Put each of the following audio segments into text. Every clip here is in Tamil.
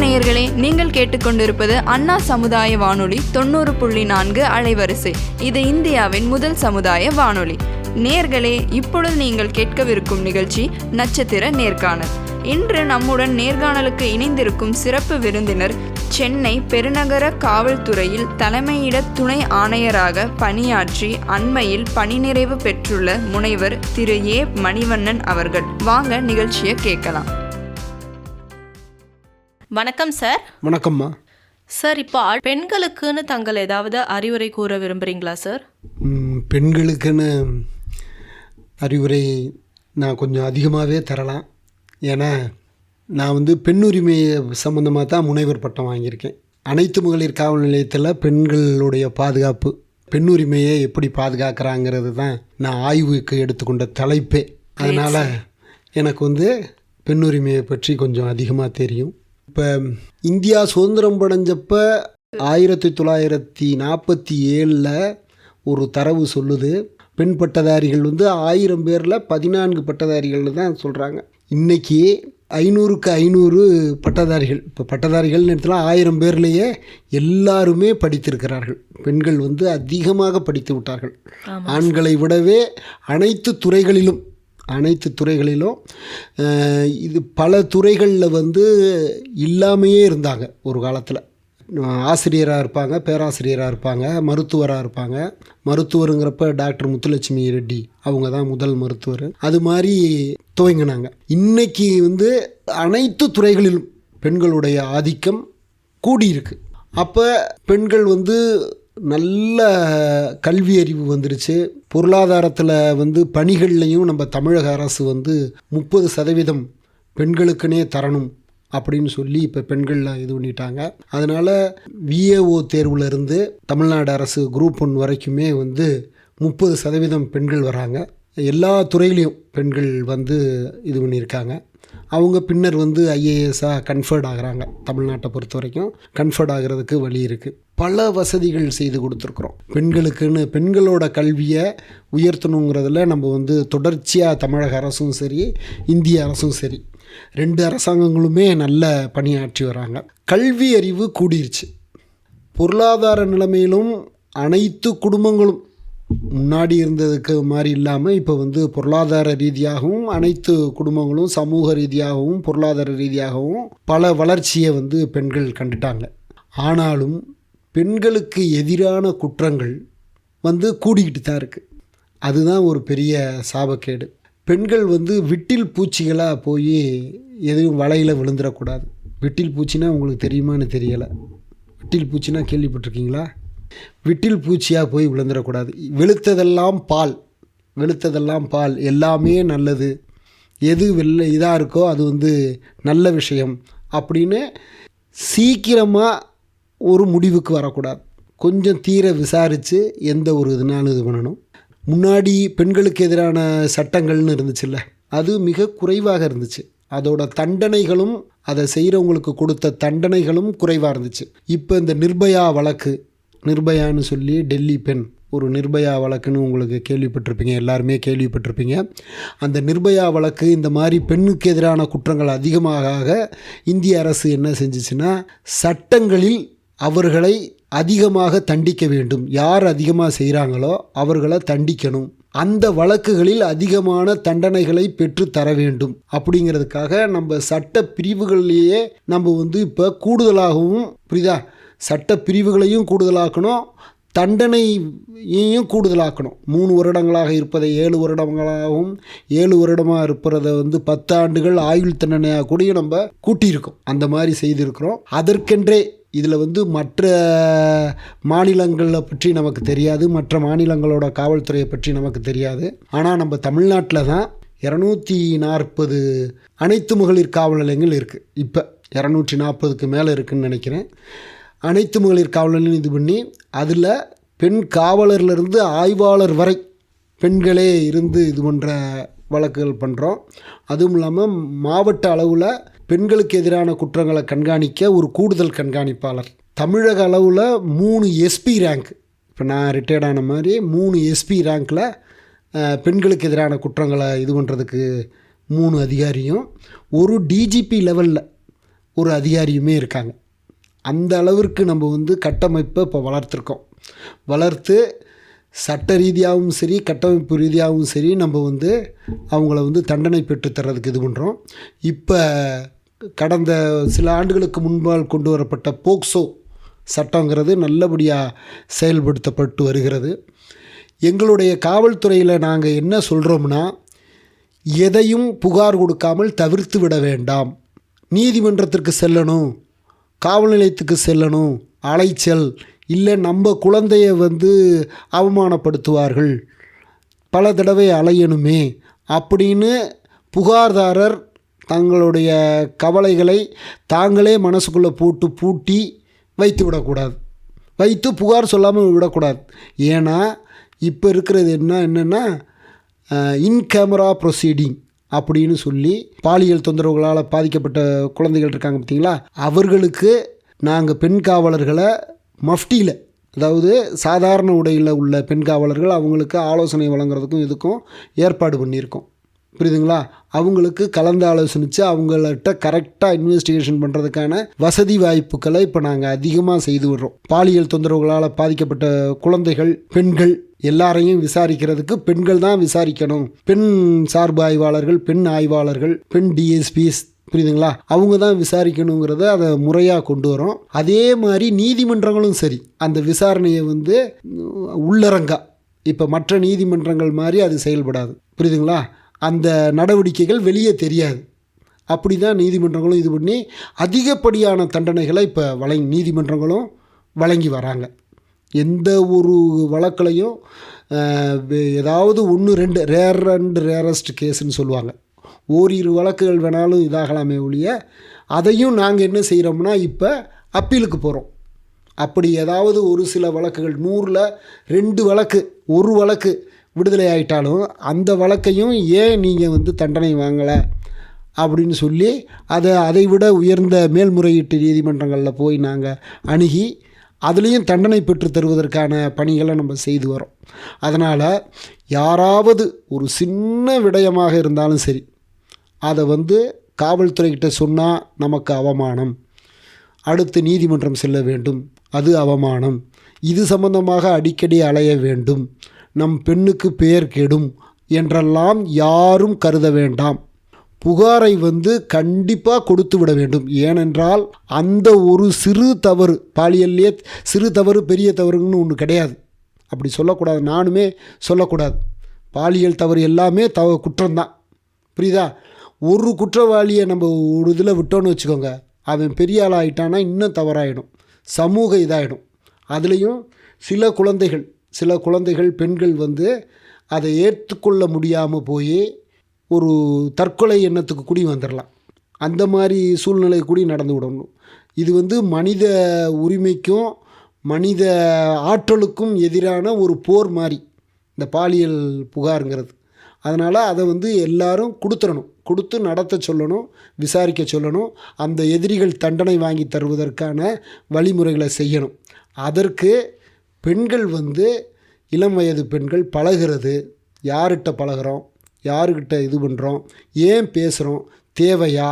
நேயர்களே, நீங்கள் கேட்டுக்கொண்டிருப்பது அண்ணா சமுதாய வானொலி 90.4 அலைவரிசை. இது இந்தியாவின் முதல் சமுதாய வானொலி. நேயர்களே, இப்பொழுது நீங்கள் கேட்கவிருக்கும் நிகழ்ச்சி நட்சத்திர நேர்காணல். இன்று நம்முடன் நேர்காணலுக்கு இணைந்திருக்கும் சிறப்பு விருந்தினர் சென்னை பெருநகர காவல்துறையில் தலைமையிட துணை ஆணையராக பணியாற்றி அண்மையில் பணி நிறைவு பெற்றுள்ள முனைவர் திரு ஏ மணிவண்ணன் அவர்கள். வாங்க நிகழ்ச்சியை கேட்கலாம். வணக்கம் சார். வணக்கம்மா. சார், இப்போ பெண்களுக்குன்னு தங்கள் ஏதாவது அறிவுரை கூற விரும்புகிறீங்களா சார்? பெண்களுக்குன்னு அறிவுரை நான் கொஞ்சம் அதிகமாகவே தரலாம். ஏன்னா நான் பெண் உரிமை சம்மந்தமாக தான் முனைவர் பட்டம் வாங்கியிருக்கேன். அனைத்து மகளிர் காவல் நிலையத்தில் பெண்களுடைய பாதுகாப்பு, பெண் உரிமையை எப்படி பாதுகாக்கிறாங்கிறது தான் நான் ஆய்வுக்கு எடுத்துக்கொண்ட தலைப்பே. அதனால் எனக்கு பெண் உரிமையை பற்றி கொஞ்சம் அதிகமாக தெரியும். இப்போ இந்தியா சுதந்திரம் அடைஞ்சப்ப 1947 ஒரு தரவு சொல்லுது, பெண் பட்டதாரிகள் 1000 பேரில் 14 பட்டதாரிகள் தான் சொல்கிறாங்க. இன்றைக்கி 500க்கு 500 பட்டதாரிகள். இப்போ பட்டதாரிகள்னு எடுத்தாலும் 1000 பேர்லேயே எல்லாருமே படித்திருக்கிறார்கள். பெண்கள் அதிகமாக படித்து விட்டார்கள். ஆண்களை விடவே அனைத்து துறைகளிலும் இது பல துறைகளில் இல்லாமையே இருந்தாங்க. ஒரு காலத்தில் ஆசிரியராக இருப்பாங்க, பேராசிரியராக இருப்பாங்க, மருத்துவராக இருப்பாங்க. மருத்துவருங்கிறப்ப டாக்டர் முத்துலட்சுமி ரெட்டி அவங்க தான் முதல் மருத்துவர். அது மாதிரி துவங்கினாங்க. இன்றைக்கி அனைத்து துறைகளிலும் பெண்களுடைய ஆதிக்கம் கூடியிருக்கு. அப்போ பெண்கள் நல்ல கல்வி அறிவு வந்துருச்சு. பொருளாதாரத்தில் பணிகள்லையும் நம்ம தமிழக அரசு 30% பெண்களுக்குனே தரணும் அப்படின்னு சொல்லி இப்போ பெண்களில் இது பண்ணிட்டாங்க. அதனால் விஏஓ தேர்வுலேருந்து தமிழ்நாடு அரசு குரூப் 1 வரைக்குமே 30% பெண்கள் வராங்க. எல்லா துறையிலையும் பெண்கள் இது பண்ணியிருக்காங்க. அவங்க பின்னர் ஐஏஎஸ்ஸாக கன்ஃபர்ட் ஆகிறாங்க. தமிழ்நாட்டை பொறுத்த வரைக்கும் கன்ஃபர்ட் ஆகிறதுக்கு வழி இருக்குது. பல வசதிகள் செய்து கொடுத்துருக்குறோம் பெண்களுக்குன்னு. பெண்களோட கல்வியை உயர்த்தணுங்கிறதுல நம்ம தொடர்ச்சியாக தமிழக அரசும் சரி, இந்திய அரசும் சரி, 2 அரசாங்கங்களுமே நல்ல பணியாற்றி வராங்க. கல்வி அறிவு கூடிருச்சு. பொருளாதார நிலைமையிலும் அனைத்து குடும்பங்களும் முன்னாடி இருந்ததுக்கு மாதிரி இல்லாமல் இப்போ பொருளாதார ரீதியாகவும் அனைத்து குடும்பங்களும் சமூக ரீதியாகவும் பொருளாதார ரீதியாகவும் பல வளர்ச்சியை பெண்கள் கண்டுட்டாங்க. ஆனாலும் பெண்களுக்கு எதிரான குற்றங்கள் கூடிக்கிட்டு தான் இருக்குது. அதுதான் ஒரு பெரிய சாபக்கேடு. பெண்கள் விட்டில் பூச்சிகளாக போய் எதுவும் வலையில் விழுந்துடக்கூடாது. விட்டில் பூச்சினா உங்களுக்கு தெரியுமான்னு தெரியலை. விட்டில் பூச்சினா கேள்விப்பட்டிருக்கீங்களா? விட்டில் பூச்சியாக போய் விழுந்துடக்கூடாது. வெளுத்ததெல்லாம் பால் எல்லாமே நல்லது, எது இதாக இருக்கோ அது நல்ல விஷயம் அப்படின்னு சீக்கிரமாக ஒரு முடிவுக்கு வரக்கூடாது. கொஞ்சம் தீர விசாரித்து எந்த ஒரு இதுனாலும் இது பண்ணணும். முன்னாடி பெண்களுக்கு எதிரான சட்டங்கள்னு இருந்துச்சுல்ல, அது மிக குறைவாக இருந்துச்சு. அதோட தண்டனைகளும் அதை செய்கிறவங்களுக்கு கொடுத்த தண்டனைகளும் குறைவாக இருந்துச்சு. இப்போ இந்த நிர்பயான்னு சொல்லி டெல்லி பெண் ஒரு நிர்பயா வழக்குன்னு உங்களுக்கு கேள்விப்பட்டிருப்பீங்க, எல்லாருமே கேள்விப்பட்டிருப்பீங்க. அந்த நிர்பயா வழக்கு இந்த மாதிரி பெண்ணுக்கு எதிரான குற்றங்கள் அதிகமாக இந்திய அரசு என்ன செஞ்சிச்சுன்னா, சட்டங்களில் அவர்களை அதிகமாக தண்டிக்க வேண்டும். யார் அதிகமாக செய்கிறாங்களோ அவர்களை தண்டிக்கணும். அந்த வழக்குகளில் அதிகமான தண்டனைகளை பெற்று தர வேண்டும் அப்படிங்கிறதுக்காக நம்ம சட்ட பிரிவுகளிலேயே நம்ம இப்போ கூடுதலாகவும், புரியுதா, சட்ட பிரிவுகளையும் கூடுதலாக்கணும், தண்டனையையும் கூடுதலாக்கணும். 3 வருடங்களாக இருப்பதை 7 வருடங்களாகவும், 7 வருடமாக இருப்பதை 10 ஆண்டுகள் ஆயுள் தண்டனையாக கூட நம்ம கூட்டியிருக்கோம். அந்த மாதிரி செய்திருக்கிறோம். அதற்கென்றே இதில் மற்ற மாநிலங்களை பற்றி நமக்கு தெரியாது, மற்ற மாநிலங்களோட காவல்துறையை பற்றி நமக்கு தெரியாது. ஆனால் நம்ம தமிழ்நாட்டில் தான் 240 அனைத்து மகளிர் காவல் நிலையங்கள் இருக்குது. இப்போ 240க்கு மேலே இருக்குதுன்னு நினைக்கிறேன். அனைத்து மகளிர் காவல் நிலையம் இது பண்ணி அதில் பெண் காவலர்லேருந்து ஆய்வாளர் வரை பெண்களே இருந்து இது பண்ணுற வழக்குகள் பண்ணுறோம். அதுவும் இல்லாமல் மாவட்ட அளவில் பெண்களுக்கு எதிரான குற்றங்களை கண்காணிக்க ஒரு கூடுதல் கண்காணிப்பாளர். தமிழக அளவில் 3 எஸ்பி ரேங்க், இப்போ நான் ரிட்டையர்ட் ஆன மாதிரி 3 எஸ்பி ரேங்க்கில் பெண்களுக்கு எதிரான குற்றங்களை இது பண்ணுறதுக்கு 3 அதிகாரியும், ஒரு டிஜிபி லெவலில் ஒரு அதிகாரியுமே இருக்காங்க. அந்த அளவிற்கு நம்ம வந்து கட்டமைப்பை இப்போ வளர்த்து சட்ட ரீதியாகவும் சரி கட்டமைப்பு ரீதியாகவும் சரி நம்ம வந்து அவங்கள வந்து தண்டனை பெற்றுத்தரதுக்கு இது பண்ணுறோம். இப்போ கடந்த சில ஆண்டுகளுக்கு முன்பால் கொண்டு வரப்பட்ட போக்சோ சட்டங்கிறது நல்லபடியாக செயல்படுத்தப்பட்டு வருகிறது. எங்களுடைய காவல்துறையில் நாங்கள் என்ன சொல்கிறோம்னா, எதையும் புகார் கொடுக்காமல் தவிர்த்து விட வேண்டாம். நீதிமன்றத்திற்கு செல்லணும், காவல் நிலையத்துக்கு செல்லணும், அலைச்சல் இல்லை நம்ம குழந்தைய வந்து அவமானப்படுத்துவார்கள், பல தடவை அலையணுமே அப்படின்னு புகார்தாரர் தங்களுடைய கவலைகளை தாங்களே மனசுக்குள்ளே போட்டு பூட்டி வைத்து விடக்கூடாது, வைத்து புகார் சொல்லாமல் விடக்கூடாது. ஏன்னா இப்போ இருக்கிறது என்னென்னா இன் கேமரா ப்ரொசீடிங் அப்படின்னு சொல்லி பாலியல் தொந்தரவுகளால் பாதிக்கப்பட்ட குழந்தைகள் இருக்காங்க பார்த்தீங்களா, அவர்களுக்கு நாங்கள் பெண் காவலர்களை மஃப்டியில், அதாவது சாதாரண உடையில் உள்ள பெண் காவலர்கள் அவங்களுக்கு ஆலோசனை வழங்குறதுக்கும் இதுக்கும் ஏற்பாடு பண்ணியிருக்கோம். புரியுதுங்களா? அவங்களுக்கு கலந்து ஆலோசனித்து அவங்கள்ட்ட கரெக்டாக இன்வெஸ்டிகேஷன் பண்ணுறதுக்கான வசதி வாய்ப்புகளை இப்போ நாங்கள் அதிகமாக செய்து விடுறோம். பாலியல் தொந்தரவுகளால் பாதிக்கப்பட்ட குழந்தைகள், பெண்கள் எல்லாரையும் விசாரிக்கிறதுக்கு பெண்கள் தான் விசாரிக்கணும். பெண் சார்பு ஆய்வாளர்கள், பெண் ஆய்வாளர்கள், பெண் டிஎஸ்பிஸ், புரியுதுங்களா, அவங்க தான் விசாரிக்கணுங்கிறத அதை முறையாக கொண்டு வரோம். அதே மாதிரி நீதிமன்றங்களும் சரி, அந்த விசாரணையை வந்து உள்ளரங்கா இப்போ மற்ற நீதிமன்றங்கள் மாதிரி அது செயல்படாது. புரியுதுங்களா? அந்த நடவடிக்கைகள் வெளியே தெரியாது. அப்படி தான் நீதிமன்றங்களும் இது பண்ணி அதிகப்படியான தண்டனைகளை இப்போ நீதிமன்றங்களும் வழங்கி வராங்க. எந்த ஒரு வழக்குலையும் ஏதாவது 1-2 ரேரஸ்ட் கேஸுன்னு சொல்லுவாங்க, ஓரிரு வழக்குகள் வேணாலும் இதாகலாமே ஒழிய, அதையும் நாங்கள் என்ன செய்கிறோம்னா இப்போ அப்பீலுக்கு போகிறோம். அப்படி ஏதாவது ஒரு சில வழக்குகள் 100ல் 2 வழக்கு, 1 வழக்கு விடுதலை ஆகிட்டாலும் அந்த வழக்கையும் ஏன் நீங்கள் வந்து தண்டனை வாங்கலை அப்படின்னு சொல்லி அதை விட உயர்ந்த மேல்முறையீட்டு நீதிமன்றங்களில் போய் நாங்கள் அணுகி அதுலேயும் தண்டனை பெற்று தருவதற்கான பணிகளை நம்ம செய்து வரோம். அதனால் யாராவது ஒரு சின்ன விடயமாக இருந்தாலும் சரி, அதை வந்து காவல்துறைக்கிட்ட சொன்னால் நமக்கு அவமானம், அடுத்து நீதிமன்றம் செல்ல வேண்டும், அது அவமானம், இது சம்பந்தமாக அடிக்கடி அலைய வேண்டும், நம் பெண்ணுக்கு பெயர் கெடும் என்றெல்லாம் யாரும் கருத வேண்டாம். புகாரை வந்து கண்டிப்பாக கொடுத்து விட வேண்டும். ஏனென்றால் அந்த ஒரு சிறு தவறு, பாலியல்லே சிறு தவறு பெரிய தவறுன்னு ஒன்று கிடையாது. அப்படி சொல்லக்கூடாது, நானுமே சொல்லக்கூடாது. பாலியல் தவறு எல்லாமே குற்றம்தான். புரியுதா? ஒரு குற்றவாளியை நம்ம ஒரு இதில் விட்டோன்னு வச்சுக்கோங்க, அவன் பெரிய ஆள் ஆகிட்டான்னா இன்னும் தவறாயிடும், சமூக இதாகிடும். அதுலேயும் சில குழந்தைகள் பெண்கள் வந்து அதை ஏற்றுக்கொள்ள முடியாமல் போய் ஒரு தற்கொலை எண்ணத்துக்கு கூடி வந்துடலாம். அந்த மாதிரி சூழ்நிலை கூடி நடந்து விடணும். இது வந்து மனித உரிமைக்கும் மனித ஆற்றலுக்கும் எதிரான ஒரு போர் மாதிரி இந்த பாலியல் புகாருங்கிறது. அதனால் அதை வந்து எல்லாரும் கொடுத்து நடத்த சொல்லணும், விசாரிக்க சொல்லணும். அந்த எதிரிகள் தண்டனை வாங்கி தருவதற்கான வழிமுறைகளை செய்யணும். அதற்கு பெண்கள் வந்து இளம் வயது பெண்கள் பழகிறது, யார்கிட்ட பழகிறோம், யாருக்கிட்ட இது பண்ணுறோம், ஏன் பேசுகிறோம், தேவையா,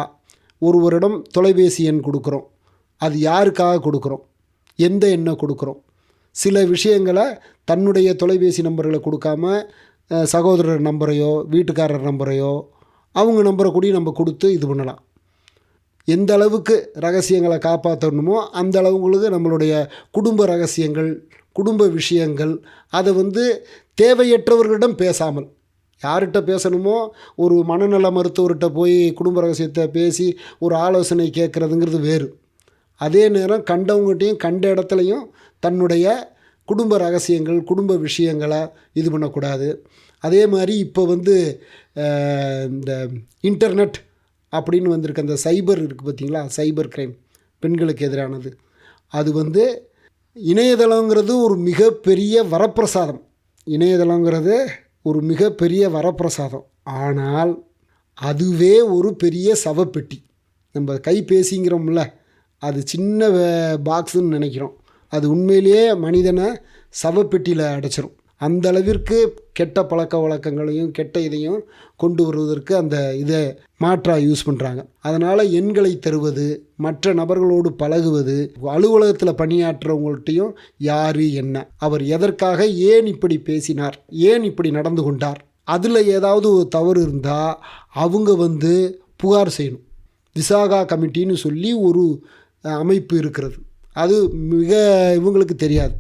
ஒருவரிடம் தொலைபேசி எண் கொடுக்குறோம், அது யாருக்காக கொடுக்குறோம், எந்த எண்ணை கொடுக்குறோம். சில விஷயங்களை தன்னுடைய தொலைபேசி நம்பர்களை கொடுக்காம சகோதரர் நம்பரையோ வீட்டுக்காரர் நம்பரையோ அவங்க நம்பரை கூடி நம்ம கொடுத்து இது பண்ணலாம். எந்த அளவுக்கு ரகசியங்களை காப்பாற்றணுமோ அந்த அளவுங்களுக்கு நம்மளுடைய குடும்ப ரகசியங்கள், குடும்ப விஷயங்கள், அதை வந்து தேவையற்றவர்களிடம் பேசாமல், யார்கிட்ட பேசணுமோ ஒரு மனநல மருத்துவர்கிட்ட போய் குடும்ப ரகசியத்தை பேசி ஒரு ஆலோசனை கேட்குறதுங்கிறது வேறு. அதே நேரம் கண்டவங்ககிட்டையும் கண்ட இடத்துலையும் தன்னுடைய குடும்ப ரகசியங்கள், குடும்ப விஷயங்களை இது பண்ணக்கூடாது. அதே மாதிரி இப்போ வந்து இந்த இன்டர்நெட் அப்படின்னு வந்திருக்க அந்த சைபர் இருக்குது பார்த்தீங்களா, சைபர் கிரைம், பெண்களுக்கு எதிரானது, அது வந்து இணையதளங்கிறது ஒரு மிகப்பெரிய வரப்பிரசாதம். இணையதளங்கிறது ஒரு மிகப்பெரிய வரப்பிரசாதம். ஆனால் அதுவே ஒரு பெரிய சவப்பெட்டி. நம்ம கைபேசிங்கிறோம்ல, அது சின்ன பாக்ஸுன்னு நினைக்கிறோம், அது உண்மையிலேயே மனிதனை சவப்பெட்டியில் அடைச்சிரும். அந்த அளவிற்கு கெட்ட பழக்க வழக்கங்களையும் கெட்ட இதையும் கொண்டு வருவதற்கு அந்த இதை மாற்றாக யூஸ் பண்ணுறாங்க. அதனால் எண்களை தருவது, மற்ற நபர்களோடு பழகுவது, அலுவலகத்தில் பணியாற்றுறவங்கள்ட்டையும் யார் என்ன, அவர் எதற்காக, ஏன் இப்படி பேசினார், ஏன் இப்படி நடந்து கொண்டார், அதில் ஏதாவது ஒரு தவறு இருந்தால் அவங்க புகார் செய்யணும். விசாகா கமிட்டின்னு சொல்லி ஒரு அமைப்பு இருக்கிறது. அது மிக இவங்களுக்கு தெரியாது.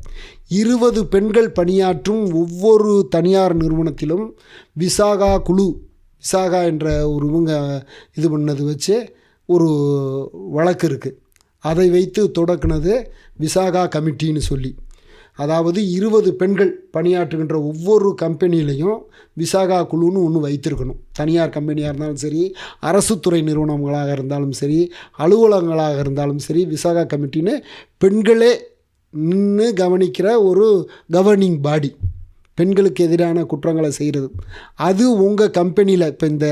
20 பெண்கள் பணியாற்றும் ஒவ்வொரு தனியார் நிறுவனத்திலும் விசாகா குழு, விசாகா என்ற ஒரு இவங்க இது பண்ணது வச்சு ஒரு வழக்கு இருக்குது. அதை வைத்து தொடக்குனது விசாகா கமிட்டின்னு சொல்லி. அதாவது 20 பெண்கள் பணியாற்றுகின்ற ஒவ்வொரு கம்பெனிலையும் விசாகா குழுன்னு ஒன்று வைத்திருக்கணும். தனியார் கம்பெனியாக இருந்தாலும் சரி, அரசு துறை நிறுவனங்களாக இருந்தாலும் சரி, அலுவலகங்களாக இருந்தாலும் சரி, விசாகா கமிட்டின்னு பெண்களே நின்று கவனிக்கிற ஒரு கவர்னிங் பாடி, பெண்களுக்கு எதிரான குற்றங்களை செய்கிறது. அது உங்கள் கம்பெனியில் இப்போ இந்த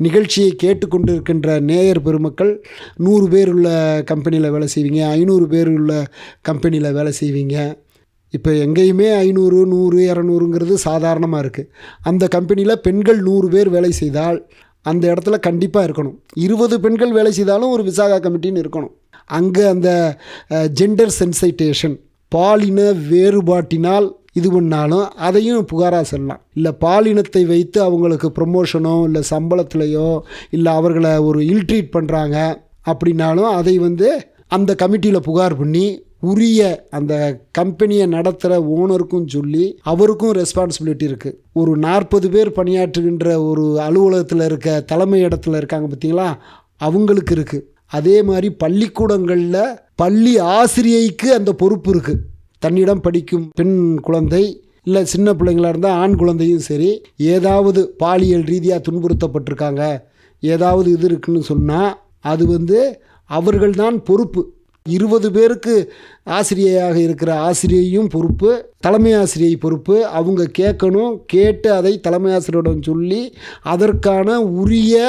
நிகழ்ச்சியை கேட்டுக்கொண்டு இருக்கின்ற நேயர் பெருமக்கள் 100 பேர் உள்ள கம்பெனியில் வேலை செய்வீங்க, 500 பேர் உள்ள கம்பெனியில் வேலை செய்வீங்க. இப்போ எங்கேயுமே 500, 100, 200ங்கிறது சாதாரணமாக இருக்குது. அந்த கம்பெனியில் பெண்கள் 100 பேர் வேலை செய்தால் அந்த இடத்துல கண்டிப்பாக இருக்கணும். 20 பெண்கள் வேலை செய்தாலும் ஒரு விசாகா கமிட்டின்னு இருக்கணும். அங்கே அந்த ஜெண்டர் சென்சிட்டேஷன், பாலின வேறுபாட்டினால் இது பண்ணாலும் அதையும் புகாராக சொல்லலாம். இல்லை பாலினத்தை வைத்து அவங்களுக்கு ப்ரமோஷனோ இல்லை சம்பளத்துலையோ இல்லை அவர்களை ஒரு இல்ட்ரீட் பண்ணுறாங்க அப்படின்னாலும் அதை அந்த கமிட்டியில் புகார் பண்ணி உரிய அந்த கம்பெனியை நடத்துகிற ஓனருக்கும் சொல்லி அவருக்கும் ரெஸ்பான்சிபிலிட்டி இருக்குது. ஒரு 40 பேர் பணியாற்றுகின்ற ஒரு அலுவலகத்தில் இருக்க தலைமை இடத்துல இருக்காங்க பார்த்தீங்களா, அவங்களுக்கு இருக்குது. அதே மாதிரி பள்ளிக்கூடங்களில் பள்ளி ஆசிரியைக்கு அந்த பொறுப்பு இருக்குது. தன்னிடம் படிக்கும் பெண் குழந்தை இல்லை சின்ன பிள்ளைங்களாக இருந்தால் ஆண் குழந்தையும் சரி, ஏதாவது பாலியல் ரீதியாக துன்புறுத்தப்பட்டிருக்காங்க, ஏதாவது இது இருக்குன்னு சொன்னால் அது அவர்கள்தான் பொறுப்பு. 20 பேருக்கு ஆசிரியையாக இருக்கிற ஆசிரியையும் பொறுப்பு, தலைமை ஆசிரியை பொறுப்பு. அவங்க கேட்கணும், கேட்டு அதை தலைமை ஆசிரியரிடம் சொல்லி அதற்கான உரிய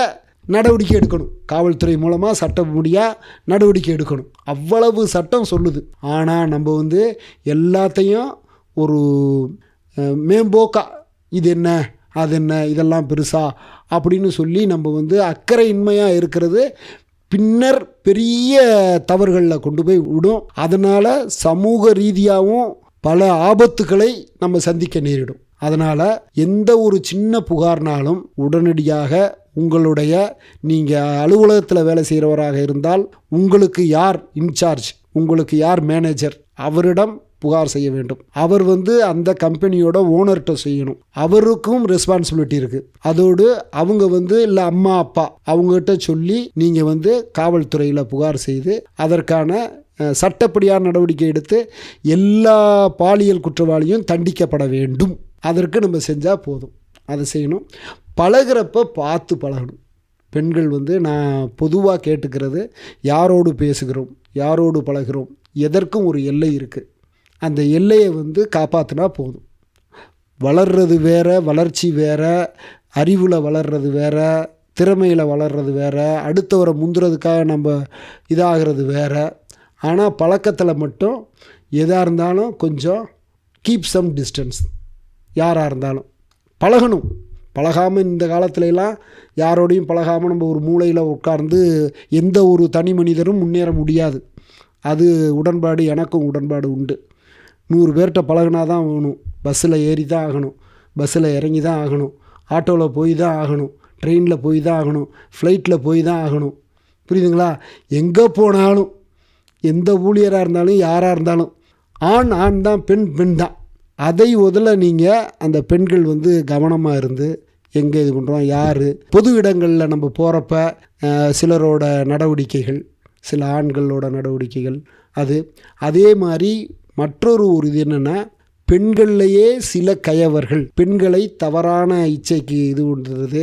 நடவடிக்கை எடுக்கணும். காவல்துறை மூலமாக சட்டப்படியாக நடவடிக்கை எடுக்கணும். அவ்வளவு சட்டம் சொல்லுது. ஆனால் நம்ம எல்லாத்தையும் ஒரு மேம்போக்கா இது என்ன அது என்ன இதெல்லாம் பெருசா அப்படின்னு சொல்லி நம்ம அக்கறையின்மையாக இருக்கிறது பின்னர் பெரிய தவறுகளில் கொண்டு போய் விடும். அதனால் சமூக ரீதியாகவும் பல ஆபத்துக்களை நம்ம சந்திக்க நேரிடும். அதனால் எந்த ஒரு சின்ன புகார்னாலும் உடனடியாக உங்களுடைய நீங்கள் அலுவலகத்தில் வேலை செய்கிறவராக இருந்தால் உங்களுக்கு யார் இன்சார்ஜ், உங்களுக்கு யார் மேனேஜர், அவரிடம் புகார் செய்ய வேண்டும். அவர் அந்த கம்பெனியோட ஓனர்கிட்ட செய்யணும். அவருக்கும் ரெஸ்பான்சிபிலிட்டி இருக்குது. அதோடு அவங்க இல்லை அம்மா அப்பா அவங்ககிட்ட சொல்லி நீங்கள் காவல்துறையில் புகார் செய்து அதற்கான சட்டப்படியான நடவடிக்கை எடுத்து எல்லா பாலியல் குற்றவாளியும் தண்டிக்கப்பட வேண்டும். அதற்கு நம்ம செஞ்சால் போதும். அதை செய்யணும். பழகிறப்ப பார்த்து பழகணும். பெண்கள் நான் பொதுவாக கேட்டுக்கிறது, யாரோடு பேசுகிறோம், யாரோடு பழகிறோம், எதற்கும் ஒரு எல்லை இருக்குது. அந்த எல்லையை காப்பாற்றினா போதும். வளர்றது வேற, வளர்ச்சி வேற, அறிவில் வளர்றது வேற, திறமையில் வளர்றது வேற, அடுத்தவரை முந்துறதுக்காக நம்ம இதாகிறது வேற. ஆனால் பழக்கத்தில் மட்டும் எதாக இருந்தாலும் கொஞ்சம் கீப் சம் டிஸ்டன்ஸ். யாராக இருந்தாலும் பழகணும். பழகாமல் இந்த காலத்துலலாம் யாரோடையும் பழகாமல் நம்ம ஒரு மூலையில் உட்கார்ந்து எந்த ஒரு தனி மனிதரும் முன்னேற முடியாது. அது உடன்பாடு, எனக்கும் உடன்பாடு உண்டு. 100 பேர்கிட்ட பழகினா தான் ஆகணும். பஸ்ஸில் ஏறி தான் ஆகணும், பஸ்ஸில் இறங்கி தான் ஆகணும், ஆட்டோவில் போய் தான் ஆகணும், ட்ரெயினில் போய் தான் ஆகணும், ஃப்ளைட்டில் போய் தான் ஆகணும். புரியுதுங்களா? எங்கே போனாலும் எந்த ஊழியராக இருந்தாலும் யாராக இருந்தாலும் ஆண் ஆண் தான், பெண் பெண் தான். அதை முதல்ல நீங்கள் அந்த பெண்கள் கவனமாக இருந்து எங்கே இது பண்ணுறோம், யார், பொது இடங்களில் நம்ம போகிறப்ப சிலரோட நடவடிக்கைகள், சில ஆண்களோட நடவடிக்கைகள், அதே மாதிரி மற்றொரு இது என்னென்னா, பெண்கள்லையே சில கயவர்கள் பெண்களை தவறான இச்சைக்கு இது பண்ணுறது,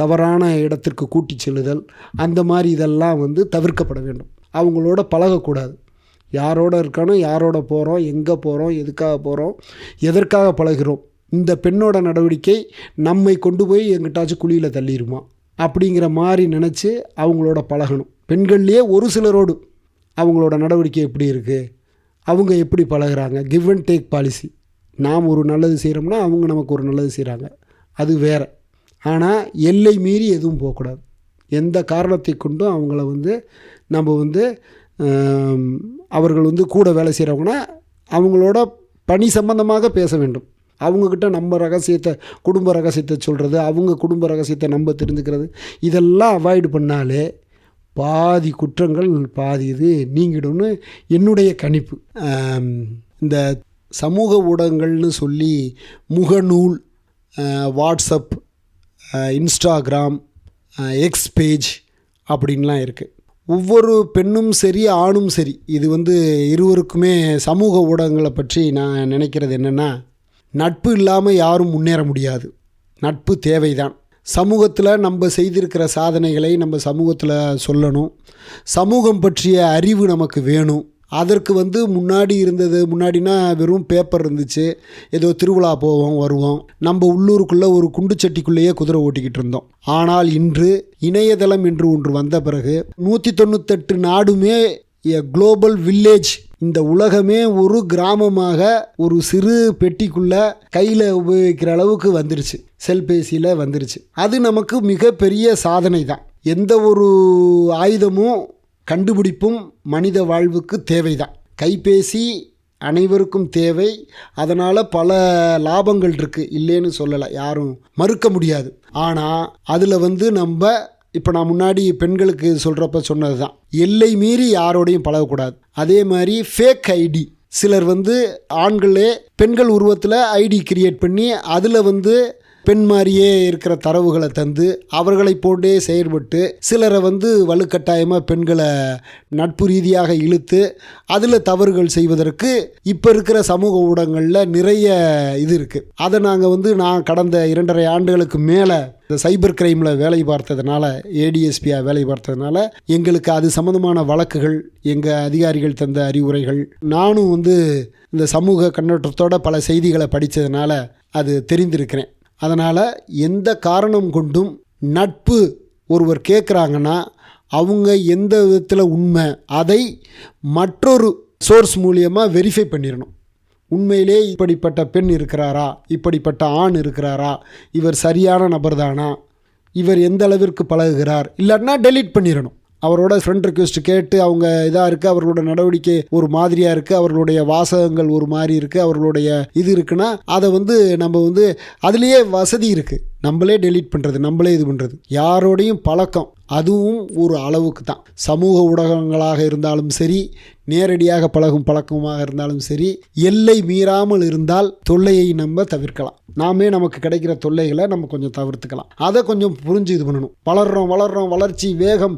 தவறான இடத்திற்கு கூட்டி செல்லுதல், அந்த மாதிரி இதெல்லாம் தவிர்க்கப்பட வேண்டும். அவங்களோட பழகக்கூடாது. யாரோட இருக்கணும், யாரோட போகிறோம், எங்கே போகிறோம், எதுக்காக போகிறோம், எதற்காக பழகிறோம், இந்த பெண்ணோட நடவடிக்கை நம்மை கொண்டு போய் எங்கிட்டாச்சும் குழியில் தள்ளிடுமா அப்படிங்கிற மாதிரி நினச்சி அவங்களோட பழகணும். பெண்கள்லேயே ஒரு சிலரோடு அவங்களோட நடவடிக்கை எப்படி இருக்குது, அவங்க எப்படி பழகிறாங்க, கிவ் அண்ட் டேக் பாலிசி. நாம் ஒரு நல்லது செய்கிறோம்னா அவங்க நமக்கு ஒரு நல்லது செய்கிறாங்க, அது வேறு. ஆனால் எல்லை மீறி எதுவும் போகக்கூடாது. எந்த காரணத்தை கொண்டும் அவங்கள வந்து நம்ம அவர்கள் கூட வேலை செய்கிறவங்கன்னா அவங்களோட பணி சம்பந்தமாக பேச வேண்டும். அவங்கக்கிட்ட நம்ம ரகசியத்தை, குடும்ப ரகசியத்தை சொல்கிறது, அவங்க குடும்ப ரகசியத்தை நம்ம தெரிஞ்சுக்கிறது, இதெல்லாம் அவாய்டு பண்ணாலே பாதி குற்றங்கள் பாதி இது நீங்கிடும்னு என்னுடைய கணிப்பு. இந்த சமூக ஊடகங்கள்னு சொல்லி முகநூல், வாட்ஸ்அப், இன்ஸ்டாகிராம், எக்ஸ் பேஜ் அப்படின்லாம் இருக்குது. ஒவ்வொரு பெண்ணும் சரி ஆணும் சரி, இது இருவருக்குமே சமூக ஊடகங்களை பற்றி நான் நினைக்கிறது என்னென்னா, நட்பு இல்லாமல் யாரும் முன்னேற முடியாது. நட்பு தேவைதான். சமூகத்தில் நம்ம செய்திருக்கிற சாதனைகளை நம்ம சமூகத்தில் சொல்லணும். சமூகம் பற்றிய அறிவு நமக்கு வேணும். அதற்கு முன்னாடினா வெறும் பேப்பர் இருந்துச்சு, ஏதோ திருவிழா போவோம் வருவோம், நம்ம உள்ளூருக்குள்ளே ஒரு குண்டு சட்டிக்குள்ளேயே குதிரை ஓட்டிக்கிட்டு இருந்தோம். ஆனால் இன்று இணையதளம் என்று ஒன்று வந்த பிறகு 198 நாடுமே குளோபல் வில்லேஜ், இந்த உலகமே ஒரு கிராமமாக ஒரு சிறு பெட்டிக்குள்ளே கையில் உபயோகிக்கிற அளவுக்கு வந்துருச்சு, செல்பேசியில் வந்துருச்சு. அது நமக்கு மிகப்பெரிய சாதனை தான். எந்த ஒரு ஆயுதமும் கண்டுபிடிப்பும் மனித வாழ்வுக்கு தேவைதான். கைபேசி அனைவருக்கும் தேவை. அதனால் பல லாபங்கள் இருக்குது, இல்லைன்னு சொல்லலை, யாரும் மறுக்க முடியாது. ஆனால் அதில் நம்ம இப்போ நான் முன்னாடி பெண்களுக்கு சொல்கிறப்ப சொன்னது தான், எல்லை மீறி யாரோடையும் பழகக்கூடாது. அதே மாதிரி ஃபேக் ஐடி, சிலர் ஆண்களே பெண்கள் உருவத்தில் ஐடி கிரியேட் பண்ணி அதில் பெண் மாதிரியே இருக்கிற தரவுகளை தந்து அவர்களை போட்டே செயல்பட்டு சிலரை வலுக்கட்டாயமாக பெண்களை நட்பு ரீதியாக இழுத்து அதில் தவறுகள் செய்வதற்கு இப்போ இருக்கிற சமூக ஊடகங்களில் நிறைய இது இருக்குது. அதை நான் கடந்த 2.5 ஆண்டுகளுக்கு மேலே இந்த சைபர் கிரைமில் வேலை பார்த்ததுனால, ஏடிஎஸ்பியாக வேலை பார்த்ததுனால எங்களுக்கு அது சம்மந்தமான வழக்குகள், எங்கள் அதிகாரிகள் தந்த அறிவுரைகள், நானும் இந்த சமூக கண்ணோட்டத்தோட பல செய்திகளை படித்ததுனால அது தெரிந்திருக்கிறேன். அதனால் எந்த காரணம் கொண்டும் நட்பு ஒருவர் கேட்குறாங்கன்னா அவங்க எந்த விதத்தில் உண்மை, அதை மற்றொரு சோர்ஸ் மூலியமாக வெரிஃபை பண்ணிடணும். உண்மையிலே இப்படிப்பட்ட பெண் இருக்கிறாரா, இப்படிப்பட்ட ஆண் இருக்கிறாரா, இவர் சரியான நபர் தானா, இவர் எந்த அளவிற்கு பழகுகிறார், இல்லைன்னா டெலீட் பண்ணிடணும். அவரோட ஃப்ரெண்ட் ரிக்வெஸ்ட் கேட்டு அவங்க இதாக இருக்குது, அவர்களோட நடவடிக்கை ஒரு மாதிரியாக இருக்குது, அவர்களுடைய வாசகங்கள் ஒரு மாதிரி இருக்குது, அவர்களுடைய இது இருக்குன்னா அதை நம்ம அதுலேயே வசதி இருக்குது, நம்மளே டெலீட் பண்ணுறது, நம்மளே இது பண்ணுறது. யாரோடையும் பழக்கம் அதுவும் ஒரு அளவுக்கு தான். சமூக ஊடகங்களாக இருந்தாலும் சரி, நேரடியாக பழகும் பழக்கமாக இருந்தாலும் சரி, எல்லை மீறாமல் இருந்தால் தொல்லையை நம்ம தவிர்க்கலாம். நாமே நமக்கு கிடைக்கிற தொல்லைகளை நம்ம கொஞ்சம் தவிர்த்துக்கலாம். அதை கொஞ்சம் புரிஞ்சு இது பண்ணணும். வளர்றோம், வளர்ச்சி வேகம்,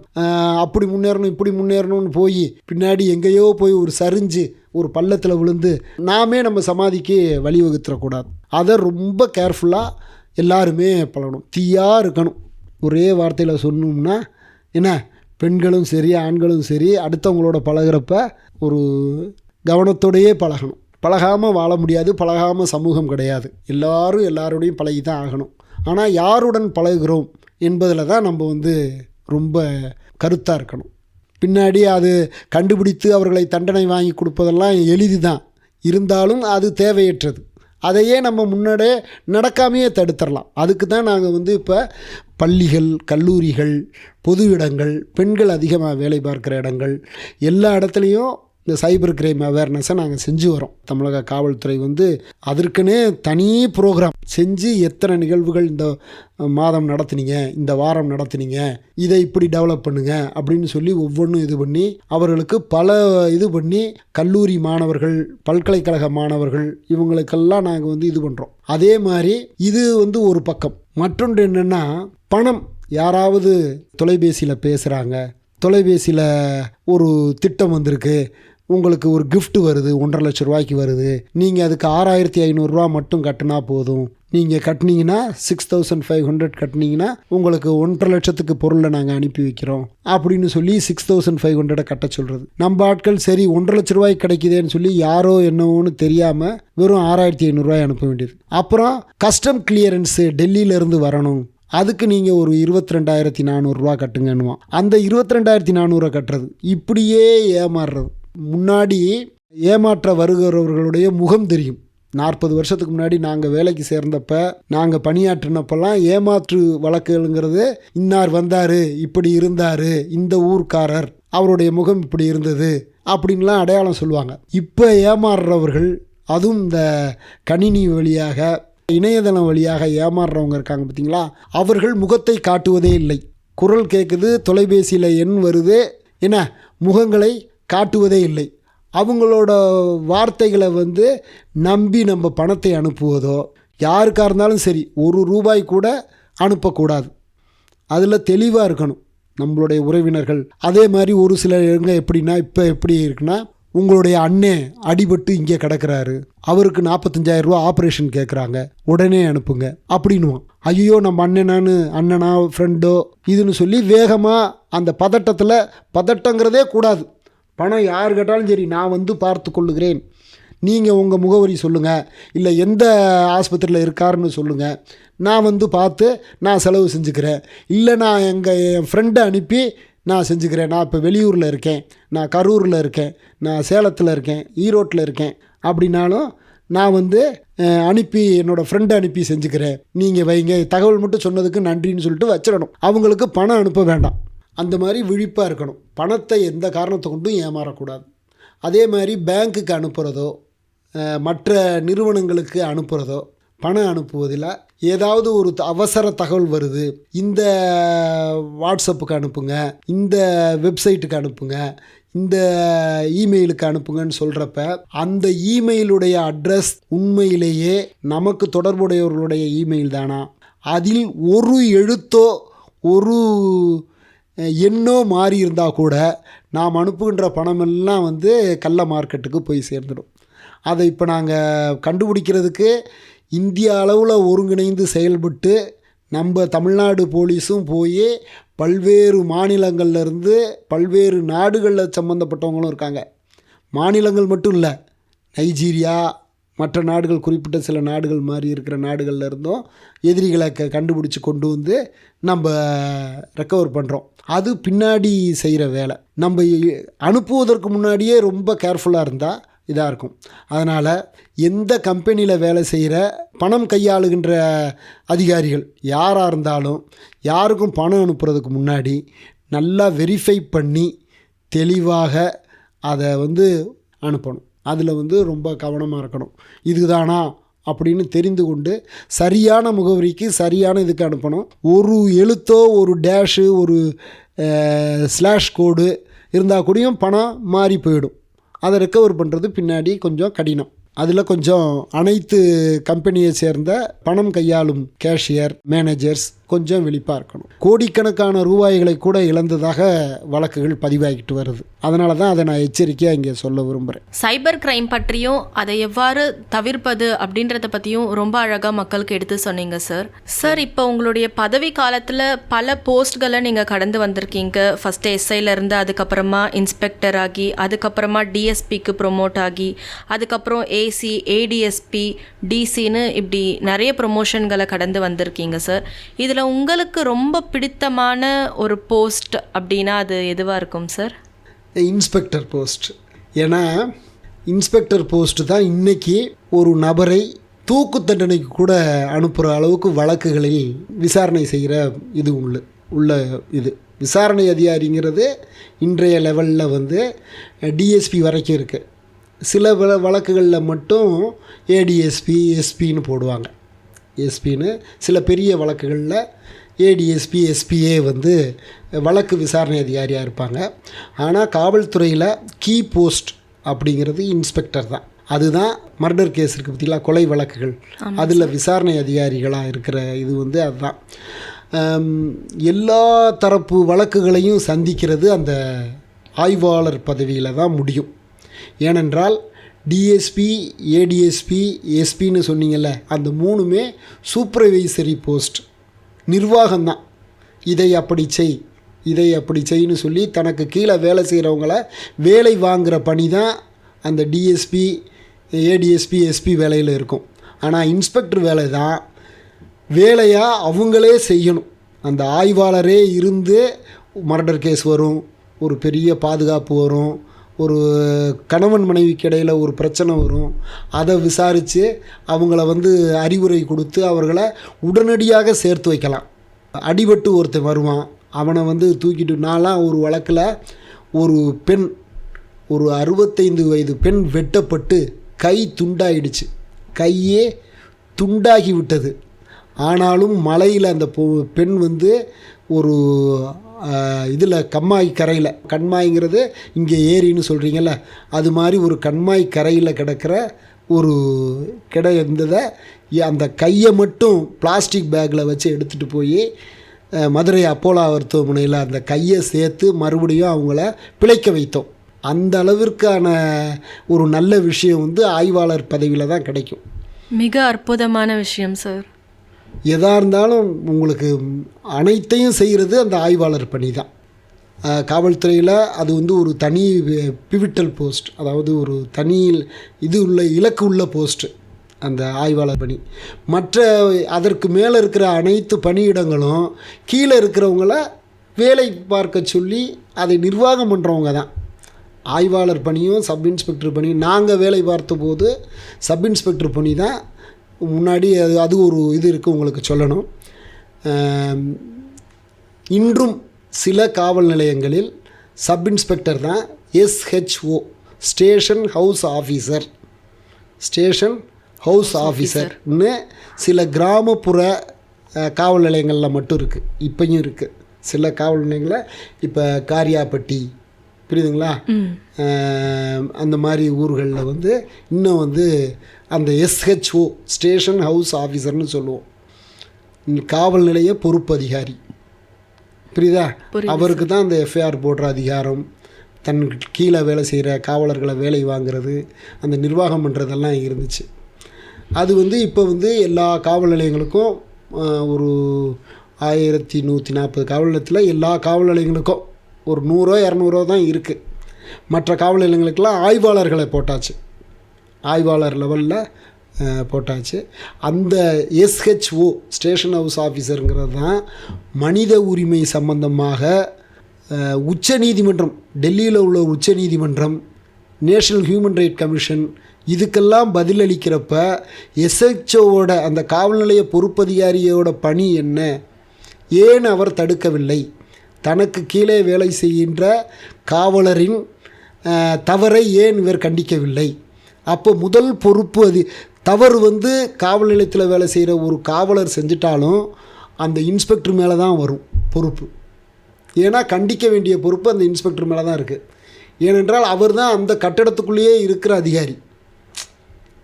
அப்படி முன்னேறணும் இப்படி முன்னேறணும்னு போய் பின்னாடி எங்கேயோ போய் ஒரு சரிஞ்சு ஒரு பள்ளத்தில் விழுந்து நாமே நம்ம சமாதிக்கு வழிவகுத்துடக்கூடாது. அதை ரொம்ப கேர்ஃபுல்லாக எல்லாருமே பழகணும். தீயாக இருக்கணும். ஒரே வார்த்தையில் சொன்னோம்னா என்ன, பெண்களும் சரி ஆண்களும் சரி அடுத்தவங்களோட பழகிறப்ப ஒரு கவனத்தோடையே பழகணும். பழகாமல் வாழ முடியாது, பழகாமல் சமூகம் கிடையாது. எல்லாரும் எல்லாரோடையும் பழகி தான் ஆகணும். ஆனால் யாருடன் பழகுகிறோம் என்பதில் தான் நம்ம ரொம்ப கருத்தாக இருக்கணும். பின்னாடி அது கண்டுபிடித்து அவர்களை தண்டனை வாங்கி கொடுப்பதெல்லாம் எளிது தான், இருந்தாலும் அது தேவையற்றது. அதையே நம்ம முன்னாடியே நடக்காமையே தடுத்துடலாம். அதுக்கு தான் நாங்கள் இப்போ பள்ளிகள், கல்லூரிகள், பொது இடங்கள், பெண்கள் அதிகமாக வேலை பார்க்குற இடங்கள், எல்லா இடத்துலையும் இந்த சைபர் கிரைம் அவேர்னஸை நாங்கள் செஞ்சு வரோம். தமிழக காவல்துறை அதற்குன்னே தனி ப்ரோக்ராம் செஞ்சு எத்தனை நிகழ்வுகள் இந்த மாதம் நடத்துனீங்க, இந்த வாரம் நடத்துனீங்க, இதை இப்படி டெவலப் பண்ணுங்க அப்படின்னு சொல்லி ஒவ்வொன்றும் இது பண்ணி அவர்களுக்கு பல இது பண்ணி கல்லூரி மாணவர்கள், பல்கலைக்கழக மாணவர்கள் இவங்களுக்கெல்லாம் நாங்கள் இது பண்ணுறோம். அதே மாதிரி இது ஒரு பக்கம். மற்றொன்று என்னென்னா, பணம் யாராவது தொலைபேசியில் பேசுகிறாங்க, தொலைபேசியில் ஒரு திட்டம் வந்திருக்கு, உங்களுக்கு ஒரு gift வருது, 1.5 லட்ச ரூபாய்க்கு வருது, நீங்கள் அதுக்கு 6,500 மட்டும் கட்டினா போதும், நீங்கள் கட்டினீங்கன்னா 6,500 கட்டினீங்கன்னா உங்களுக்கு 1.5 லட்சத்துக்கு பொருளை நாங்கள் அனுப்பி வைக்கிறோம் அப்படின்னு சொல்லி 6,500 கட்ட சொல்கிறது. நம்ம ஆட்கள் சரி 1.5 லட்ச ரூபாய்க்கு கிடைக்குதேன்னு சொல்லி யாரோ என்னவோன்னு தெரியாமல் வெறும் 6,500 அனுப்ப வேண்டியது. அப்புறம் கஸ்டம் கிளியரன்ஸு டெல்லியிலேருந்து வரணும், அதுக்கு நீங்கள் ஒரு 22,400 கட்டுங்கன்னுவான். அந்த 22,400 கட்டுறது, இப்படியே ஏமாறுறது. முன்னாடி ஏமாற்ற வருகிறவர்களுடைய முகம் தெரியும், 40 வருஷத்துக்கு முன்னாடி நாங்கள் வேலைக்கு சேர்ந்தப்ப நாங்கள் பணியாற்றினப்பெல்லாம் ஏமாற்று வழக்குங்கிறது இன்னார் வந்தார், இப்படி இருந்தார், இந்த ஊர்க்காரர், அவருடைய முகம் இப்படி இருந்தது அப்படின்லாம் அடையாளம் சொல்லுவாங்க. இப்போ ஏமாறுறவர்கள், அதுவும் இந்த கணினி வழியாக இணையதளம் வழியாக ஏமாறுறவங்க இருக்காங்க பார்த்தீங்களா, அவர்கள் முகத்தை காட்டுவதே இல்லை. குரல் கேட்குது, தொலைபேசியில் எண் வருது, என்ன முகங்களை காட்டுவதே இல்லை. அவங்களோட வார்த்தைகளை நம்பி நம்ம பணத்தை அனுப்புவதோ, யாருக்காக இருந்தாலும் சரி, ₹1 கூட அனுப்பக்கூடாது. அதில் தெளிவாக இருக்கணும் நம்மளுடைய உறவினர்கள். அதே மாதிரி ஒரு சிலருங்க எப்படின்னா, இப்போ எப்படி இருக்குன்னா, உங்களுடைய அண்ணே அடிபட்டு இங்கே கிடக்கிறாரு, அவருக்கு 45,000 ரூபா ஆப்ரேஷன் கேட்குறாங்க, உடனே அனுப்புங்க அப்படின்னுவான். ஐயோ நம்ம அண்ணனா ஃப்ரெண்டோ இதுன்னு சொல்லி வேகமாக அந்த பதட்டங்கிறதே கூடாது. பணம் யார் கேட்டாலும் சரி, நான் பார்த்து கொள்ளுகிறேன், நீங்கள் உங்கள் முகவரி சொல்லுங்கள், இல்லை எந்த ஆஸ்பத்திரியில் இருக்காருன்னு சொல்லுங்கள், நான் பார்த்து நான் செலவு செஞ்சுக்கிறேன், இல்லை நான் என் ஃப்ரெண்டை அனுப்பி நான் செஞ்சுக்கிறேன், நான் இப்போ வெளியூரில் இருக்கேன், நான் கரூரில் இருக்கேன், நான் சேலத்தில் இருக்கேன், ஈரோட்டில் இருக்கேன் அப்படின்னாலும் நான் அனுப்பி என்னோடய ஃப்ரெண்டை அனுப்பி செஞ்சுக்கிறேன், நீங்கள் வைங்க, தகவல் மட்டும் சொன்னதுக்கு நன்றின்னு சொல்லிட்டு வச்சிடணும். அவங்களுக்கு பணம் அனுப்ப வேண்டாம். அந்த மாதிரி விழிப்பாக இருக்கணும். பணத்தை எந்த காரணத்தை கொண்டும் ஏமாறக்கூடாது. அதே மாதிரி பேங்க்குக்கு அனுப்புகிறதோ, மற்ற நிறுவனங்களுக்கு அனுப்புகிறதோ, பணம் அனுப்புவதில் ஏதாவது ஒரு அவசர தகவல் வருது, இந்த வாட்ஸ்அப்புக்கு அனுப்புங்க, இந்த வெப்சைட்டுக்கு அனுப்புங்க, இந்த இமெயிலுக்கு அனுப்புங்கன்னு சொல்கிறப்ப அந்த இமெயிலுடைய அட்ரஸ் உண்மையிலேயே நமக்கு தொடர்புடையவர்களுடைய இமெயில் தானா, அதில் ஒரு எழுத்தோ ஒரு எண்ணோ மாறி இருந்தால் கூட நாம் அனுப்புகின்ற பணமெல்லாம் கள்ள மார்க்கெட்டுக்கு போய் சேர்ந்துடும். அதை இப்போ நாங்கள் கண்டுபிடிக்கிறதுக்கு இந்திய அளவில் ஒருங்கிணைந்து செயல்பட்டு நம்ம தமிழ்நாடு போலீஸும் போய் பல்வேறு மாநிலங்கள்லேருந்து பல்வேறு நாடுகளில் சம்மந்தப்பட்டவங்களும் இருக்காங்க. மாநிலங்கள் மட்டும் இல்லை, நைஜீரியா, மற்ற நாடுகள், குறிப்பிட்ட சில நாடுகள் மாதிரி இருக்கிற நாடுகளில் இருந்தும் எதிரிகளை கண்டுபிடிச்சி கொண்டு நம்ம ரெக்கவர் பண்ணுறோம். அது பின்னாடி செய்கிற வேலை. நம்ம அனுப்புவதற்கு முன்னாடியே ரொம்ப கேர்ஃபுல்லாக இருந்தால் இதாக இருக்கும். அதனால் எந்த கம்பெனியில் வேலை செய்கிற பணம் கையாளுகின்ற அதிகாரிகள் யாராக இருந்தாலும் யாருக்கும் பணம் அனுப்புறதுக்கு முன்னாடி நல்லா வெரிஃபை பண்ணி தெளிவாக அதை அனுப்பணும். அதில் ரொம்ப கவனமாக இருக்கணும். இதுதானா அப்படின்னு தெரிந்து கொண்டு சரியான முகவரிக்கு சரியான இதுக்கு அனுப்பணும். ஒரு எழுத்தோ ஒரு டேஷு ஒரு ஸ்லாஷ் கோடு இருந்தால் கூடயும் பணம் மாறி போயிடும். அதை ரெக்கவர் பண்ணுறது பின்னாடி கொஞ்சம் கடினம். அதில் கொஞ்சம் அனைத்து கம்பெனியை சேர்ந்த பணம் கையாளும் கேஷியர், மேனேஜர்ஸ் கொஞ்சம் விழிப்பாக இருக்கணும். கோடிக்கணக்கான ரூபாய்களை கூட இழந்ததாக வழக்குகள் பதிவாகிட்டு வருது. அதனால தான் அதை நான் எச்சரிக்கையாக இங்கே சொல்ல விரும்புகிறேன். சைபர் கிரைம் பற்றியும் அதை எவ்வாறு தவிர்ப்பது அப்படின்றத பற்றியும் ரொம்ப அழகாக மக்களுக்கு எடுத்து சொன்னீங்க சார். இப்போ உங்களுடைய பதவி காலத்தில் பல போஸ்ட்களை நீங்கள் கடந்து வந்திருக்கீங்க. ஃபஸ்ட்டு எஸ்ஐலேருந்து அதுக்கப்புறமா இன்ஸ்பெக்டர் ஆகி, அதுக்கப்புறமா டிஎஸ்பிக்கு ப்ரொமோட் ஆகி, அதுக்கப்புறம் ஏசி, ஏடிஎஸ்பி, டிசின்னு இப்படி நிறைய ப்ரொமோஷன்களை கடந்து வந்திருக்கீங்க சார். இதில் உங்களுக்கு ரொம்ப பிடித்தமான ஒரு போஸ்ட் அப்படின்னா அது எதுவாக இருக்கும் சார்? Inspector post. ஏன்னா இன்ஸ்பெக்டர் போஸ்ட்டு தான் இன்றைக்கி ஒரு நபரை தூக்கு தண்டனைக்கு கூட அனுப்புகிற அளவுக்கு வழக்குகளில் விசாரணை செய்கிற இது உள்ள இது விசாரணை அதிகாரிங்கிறது இன்றைய லெவலில் டிஎஸ்பி வரைக்கும் இருக்குது. சில வழக்குகளில் மட்டும் ஏடிஎஸ்பி, எஸ்பின்னு போடுவாங்க. எஸ்பின்னு சில பெரிய வழக்குகளில் ஏடிஎஸ்பி, எஸ்பியே வழக்கு விசாரணை அதிகாரியாக இருப்பாங்க. ஆனால் காவல்துறையில் கீ போஸ்ட் அப்படிங்கிறது இன்ஸ்பெக்டர் தான். அதுதான் மர்டர் கேஸ் இருக்குது பார்த்தீங்களா, கொலை வழக்குகள், அதில் விசாரணை அதிகாரிகளாக இருக்கிற இது அதுதான். எல்லா தரப்பு வழக்குகளையும் சந்திக்கிறது அந்த ஆய்வாளர் பதவியில் தான் முடியும். ஏனென்றால் டிஎஸ்பி, ஏடிஎஸ்பி, எஸ்பின்னு சொன்னீங்கல்ல, அந்த மூணுமே சூப்பர்வைசரி போஸ்ட், நிர்வாகம்தான். இதை அப்படி செய், இதை அப்படி செய்யன்னு சொல்லி தனக்கு கீழே வேலை செய்கிறவங்கள வேலை வாங்குகிற பணி தான் அந்த டிஎஸ்பி, ஏடிஎஸ்பி, எஸ்பி வேலையில் இருக்கும். ஆனால் இன்ஸ்பெக்டர் வேலை தான் வேலையாக அவங்களே செய்யணும். அந்த ஆய்வாளரே இருந்து மர்டர் கேஸ் வரும், ஒரு பெரிய பாதுகாப்பு வரும், ஒரு கணவன் மனைவிக்கு இடையில் ஒரு பிரச்சனை வரும், அதை விசாரித்து அவங்கள வந்து அறிவுரை கொடுத்து அவர்களை உடனடியாக சேர்த்து வைக்கலாம். அடிபட்டு ஒருத்தன் வருவான், அவனை வந்து தூக்கிட்டு, நான்லாம் ஒரு வழக்கில் ஒரு பெண், ஒரு 65 வயது பெண் வெட்டப்பட்டு கை துண்டாயிடுச்சு, கையே துண்டாகி விட்டது. ஆனாலும் மலையில் அந்த பெண் வந்து ஒரு இதில் கண்மாய் கரையில், கண்மாய்ங்கிறது இங்கே ஏரின்னு சொல்கிறீங்கல்ல, அது மாதிரி ஒரு கண்மாய் கரையில் கிடக்கிற ஒரு இருந்ததை அந்த கையை மட்டும் பிளாஸ்டிக் பேக்கில் வச்சு எடுத்துகிட்டு போய் மதுரை அப்போலோ மருத்துவமனையில் அந்த கையை சேர்த்து மறுபடியும் அவங்கள பிழைக்க வைத்தோம். அந்த அளவிற்கான ஒரு நல்ல விஷயம் வந்து ஆய்வாளர் பதவியில் தான் கிடைக்கும். மிக அற்புதமான விஷயம் சார். எதாக இருந்தாலும் உங்களுக்கு அனைத்தையும் செய்கிறது அந்த ஆய்வாளர் பணி தான். காவல்துறையில் அது வந்து ஒரு தனி பிவிட்டல் போஸ்ட், அதாவது ஒரு தனி இலக்கு உள்ள போஸ்ட்டு அந்த ஆய்வாளர் பணி. மற்ற அதற்கு மேலே இருக்கிற அனைத்து பணியிடங்களும் கீழே இருக்கிறவங்கள வேலை பார்க்க சொல்லி அதை நிர்வாகம் பண்ணுறவங்க தான். ஆய்வாளர் பணியும் சப் இன்ஸ்பெக்டர் பணியும் நாங்கள் வேலை பார்த்தபோது சப் இன்ஸ்பெக்டர் பணி தான் முன்னாடி. அது ஒரு இது இருக்குது உங்களுக்கு சொல்லணும். இன்றும் சில காவல் நிலையங்களில் சப் இன்ஸ்பெக்டர் தான் SHO, station house officer, station house ஆஃபீஸர்னு சில கிராமப்புற காவல் நிலையங்களில் மட்டும் இருக்குது. இப்போயும் இருக்குது சில காவல் நிலையங்களில். இப்போ காரியாப்பட்டி, புரியுதுங்களா, அந்த மாதிரி ஊர்களில் வந்து இன்னும் வந்து அந்த SHO, ஸ்டேஷன் ஹவுஸ் ஆஃபீஸர்னு சொல்லுவோம், காவல் நிலைய பொறுப்பு அதிகாரி. புரியுதா? அவருக்கு தான் அந்த FIR போடுற அதிகாரம், தன் கீழே வேலை செய்கிற காவலர்களை வேலை வாங்கிறது, அந்த நிர்வாகம் பண்ணுறதெல்லாம் இருந்துச்சு. அது வந்து இப்போ வந்து எல்லா காவல் நிலையங்களுக்கும் ஒரு 1140 காவல் நிலையத்தில் எல்லா காவல் நிலையங்களுக்கும் ஒரு 100-200 தான் இருக்குது. மற்ற காவல் நிலையங்களுக்கெல்லாம் ஆய்வாளர்களை போட்டாச்சு, ஆய்வாளர் லெவலில் போட்டாச்சு. அந்த SHO, ஸ்டேஷன் ஹவுஸ் ஆஃபீஸருங்கிறது தான் மனித உரிமை சம்பந்தமாக உச்ச நீதிமன்றம், டெல்லியில் உள்ள உச்ச நீதிமன்றம், நேஷனல் ஹியூமன் ரைட் கமிஷன், இதுக்கெல்லாம் பதிலளிக்கிறப்ப SHOவோட அந்த காவல் நிலைய பொறுப்பதிகாரியோட பணி என்ன, ஏன் அவர் தடுக்கவில்லை, தனக்கு கீழே வேலை செய்கின்ற காவலரின் தவறை ஏன் இவர் கண்டிக்கவில்லை. அப்போ முதல் பொறுப்பு தவறு வந்து காவல் நிலையத்தில் வேலை செய்கிற ஒரு காவலர் செஞ்சிட்டாலும் அந்த இன்ஸ்பெக்டர் மேலே தான் வரும் பொறுப்பு. ஏன்னா கண்டிக்க வேண்டிய பொறுப்பு அந்த இன்ஸ்பெக்டர் மேலே தான் இருக்குது. ஏனென்றால் அவர் தான் அந்த கட்டடத்துக்குள்ளேயே இருக்கிற அதிகாரி,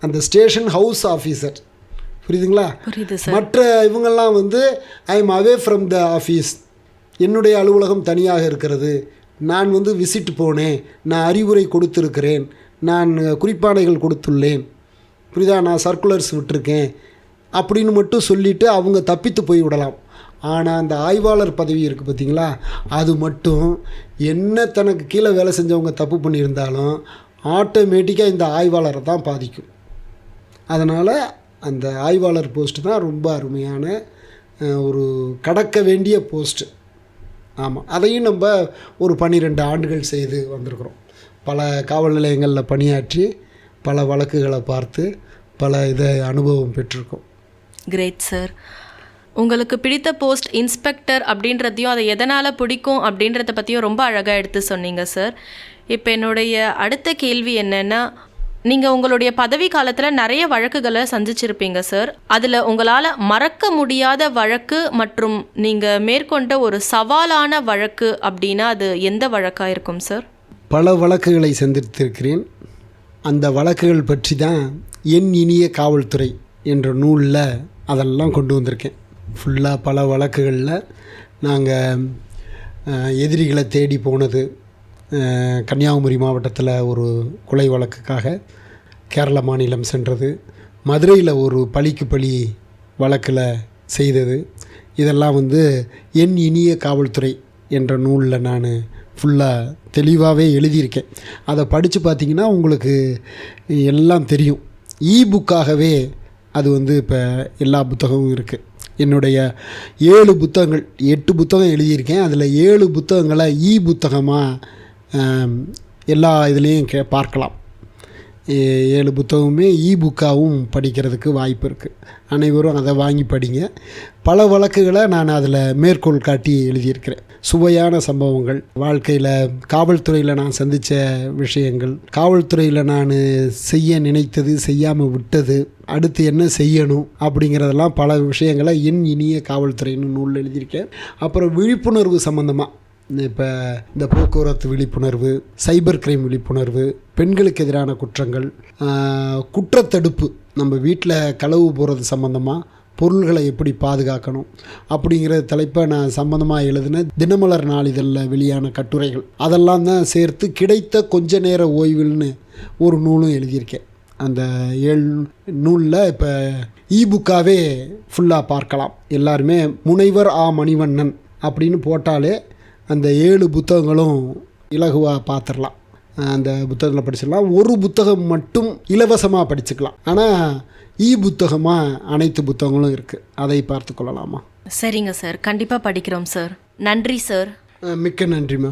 அந்த ஸ்டேஷன் ஹவுஸ் ஆஃபீஸர். புரியுதுங்களா? மற்ற இவங்கெல்லாம் வந்து I am away from the office, என்னுடைய அலுவலகம் தனியாக இருக்கிறது, நான் வந்து விசிட் போனேன், நான் அறிவுரை கொடுத்துருக்கிறேன், நான் குறிப்பாணைகள் கொடுத்துள்ளேன், புரியுதா, நான் சர்க்குலர்ஸ் விட்டுருக்கேன் அப்படின்னு மட்டும் சொல்லிவிட்டு அவங்க தப்பித்து போய் விடலாம். ஆனால் அந்த ஆய்வாளர் பதவி இருக்குது பார்த்தீங்களா, அது மட்டும் என்ன தனக்கு கீழே வேலை செஞ்சவங்க தப்பு பண்ணியிருந்தாலும் ஆட்டோமேட்டிக்காக இந்த ஆய்வாளரை தான் பாதிக்கும். அதனால் அந்த ஆய்வாளர் போஸ்ட்டு தான் ரொம்ப அருமையான ஒரு கடக்க வேண்டிய போஸ்ட்டு. ஆமாம், அதையும் நம்ம ஒரு 12 ஆண்டுகள் செய்து வந்திருக்கிறோம். பல காவல் நிலையங்களில் பணியாற்றி பல வழக்குகளை பார்த்து பல அனுபவம் பெற்றிருக்கோம். Great sir. உங்களுக்கு பிடித்த போஸ்ட் இன்ஸ்பெக்டர் அப்படின்றதையும் அதை எதனால் பிடிக்கும் அப்படின்றத பற்றியும் ரொம்ப அழகாக எடுத்து சொன்னீங்க சார். இப்போ என்னுடைய அடுத்த கேள்வி என்னென்னா, நீங்கள் உங்களுடைய பதவி காலத்தில் நிறைய வழக்குகளை சந்திச்சிருப்பீங்க சார். அதில் உங்களால் மறக்க முடியாத வழக்கு மற்றும் நீங்கள் மேற்கொண்ட ஒரு சவாலான வழக்கு அப்படின்னா அது எந்த வழக்காக இருக்கும் சார்? பல வழக்குகளை சந்தித்திருக்கிறேன். அந்த வழக்குகள் பற்றி தான் என் இனிய காவல்துறை என்ற நூலில் அதெல்லாம் கொண்டு வந்திருக்கேன். ஃபுல்லாக பல வழக்குகளில் நாங்கள் எதிரிகளை தேடி போனது, கன்னியாகுமரி மாவட்டத்தில் ஒரு கொலை வழக்குக்காக கேரள மாநிலம் சென்றது, மதுரையில் ஒரு பழிக்கு பழி வழக்கில் செய்தது, இதெல்லாம் வந்து என் இனிய காவல்துறை என்ற நூலில் நான் ஃபுல்லாக தெளிவாகவே எழுதியிருக்கேன். அதை படித்து பார்த்திங்கன்னா உங்களுக்கு எல்லாம் தெரியும். புக்காகவே அது வந்து இப்போ எல்லா புத்தகமும் இருக்குது. என்னுடைய 7 புத்தகங்கள், 8 புத்தகம் எழுதியிருக்கேன். அதில் 7 புத்தகங்களை புத்தகமாக எல்லா இதுலேயும் பார்க்கலாம். 7 புத்தகமுமே புக்காகவும் படிக்கிறதுக்கு வாய்ப்பு இருக்குது. அனைவரும் அதை வாங்கி படிங்க. பல வழக்குகளை நான் அதில் மேற்கோள் காட்டி எழுதியிருக்கிறேன். சுவையான சம்பவங்கள், வாழ்க்கையில் காவல்துறையில் நான் சந்தித்த விஷயங்கள், காவல்துறையில் நான் செய்ய நினைத்தது செய்யாமல் விட்டது, அடுத்து என்ன செய்யணும் அப்படிங்கிறதெல்லாம் பல விஷயங்களை என் இனிய காவல்துறைன்னு நூல் எழுதியிருக்கேன். அப்புறம் விழிப்புணர்வு சம்மந்தமாக இப்போ இந்த போக்குவரத்து விழிப்புணர்வு, சைபர் கிரைம் விழிப்புணர்வு, பெண்களுக்கு எதிரான குற்றங்கள், குற்றத்தடுப்பு, நம்ம வீட்டில் களவு போகிறது சம்மந்தமாக பொருள்களை எப்படி பாதுகாக்கணும் அப்படிங்கிற தலைப்பை நான் சம்மந்தமாக எழுதின தினமலர் நாளிதழில் வெளியான கட்டுரைகள் அதெல்லாம் தான் சேர்த்து கிடைத்த கொஞ்ச நேர ஓய்வுன்னு ஒரு நூலும் எழுதியிருக்கேன். அந்த 7 நூலில் இப்போ புக்காகவே ஃபுல்லாக பார்க்கலாம். எல்லாருமே முனைவர் மணிவண்ணன் அப்படின்னு போட்டாலே அந்த 7 புத்தகங்களும் இலகுவாக பார்த்துடலாம். அந்த புத்தகங்களை படிச்சிடலாம். ஒரு புத்தகம் மட்டும் இலவசமாக படிச்சுக்கலாம். ஆனால் புத்தகமாக அனைத்து புத்தகங்களும் இருக்குது, அதை பார்த்து கொள்ளலாமா? சரிங்க சார், கண்டிப்பாக படிக்கிறோம் சார். நன்றி சார். மிக்க நன்றிம்மா.